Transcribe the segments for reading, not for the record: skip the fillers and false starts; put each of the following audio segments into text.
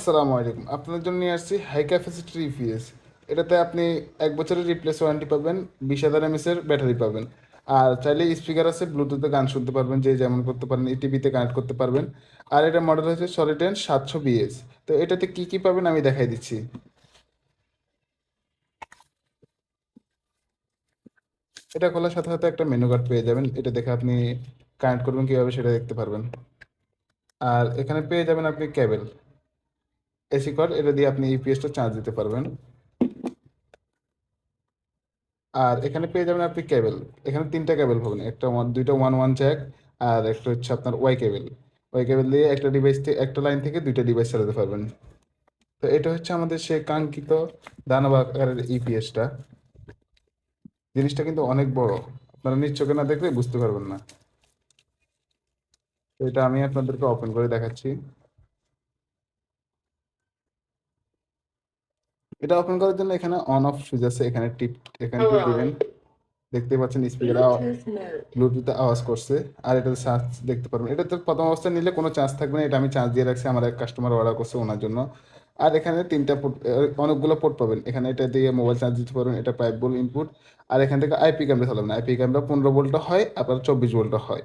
আসসালামু আলাইকুম। আপনাদের জন্য নিয়ে আসছি হাই ক্যাপাসিটি ইপিএস। এটাতে আপনি 1 বছরের রিপ্লেস ওয়ারেন্টি পাবেন, 20,000 এমএসের ব্যাটারি পাবেন। আর চাইলে স্পিকার আছে, ব্লুটুথে গান শুনতে পারবেন, যে যেমন করতে পারেন, টিভিতে কানেক্ট করতে পারবেন। আর এটা মডেল হচ্ছে সলিটেন 700 বিএস। তো এটাতে কি কি পাবেন আমি দেখাই দিচ্ছি। এটা খোলার সাথে সাথে একটা মেনু কার্ড পেয়ে যাবেন, এটা দেখে আপনি কানেক্ট করবেন কীভাবে সেটা দেখতে পারবেন। আর এখানে পেয়ে যাবেন আপনি কেবল, এসি কর্ড, এটা দিয়ে আপনি ইপিএসটা চার্জ দিতে পারবেন। আর এখানে পেয়ে যাবেন আপনি কেবল। এখানে 3টা কেবল পাবেন, দুইটা ওয়ান ওয়ান জ্যাক, আর একটা হচ্ছে আপনার ওয়াই কেবল। ওয়াই কেবল দিয়ে একটা ডিভাইস থেকে, একটা লাইন থেকে দুইটা ডিভাইস চালাতে পারবেন। তো এটা হচ্ছে আমাদের সেই কাঙ্ক্ষিত দানব আকারের ইপিএসটা। জিনিসটা কিন্তু অনেক বড়, আপনারা নিজ চোখে না দেখলে বুঝতে পারবেন না। তো এটা আমি আপনাদেরকে ওপেন করে দেখাচ্ছি। এটা ওপেন করার জন্য এখানে অন অফ সুইচ আছে, এখানে টিপ দিবেন। দেখতে পাচ্ছেন স্পিকার ব্লুটুথে আওয়াজ করছে। আর এটাতে চার্জ দেখতে পারবেন। এটাতে প্রথম অবস্থায় নিলে কোনো চার্জ থাকবে না, এটা আমি চার্জ দিয়ে রাখছি, আমার এক কাস্টমার অর্ডার করছে ওনার জন্য। আর এখানে 3টা পোর্ট, অনেকগুলো পোর্ট পাবেন। এখানে এটা দিয়ে মোবাইল চার্জ দিতে পারবেন, এটা 5 ভোল্ট ইনপুট। আর এখান থেকে আইপি ক্যামেরা চালাবেন, আইপি ক্যামেরা 15 ভোল্টও হয়, আবার 24 ভোল্টও হয়।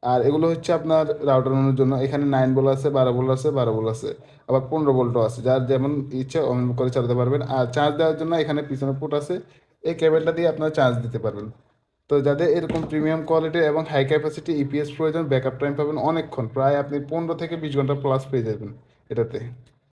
আর এগুলো হচ্ছে আপনার রাউটার অনুর জন্য। এখানে 9 ভোল্ট আছে, 12 ভোল্ট আছে, 12 ভোল্ট আছে, আবার 15 ভোল্টও আছে, যার যেমন ইচ্ছে অন করে চালাতে পারবেন। আর চার্জ দেওয়ার জন্য এখানে পিছনে পোর্ট আছে, এই কেবলটা দিয়ে আপনারা চার্জ দিতে পারবেন। তো যাদের এরকম প্রিমিয়াম কোয়ালিটি এবং হাই ক্যাপাসিটি ইপিএস প্রয়োজন, ব্যাকআপ টাইম পাবেন অনেকক্ষণ, প্রায় আপনি 15 থেকে 20 ঘন্টা প্লাস পেয়ে যাবেন এটাতে।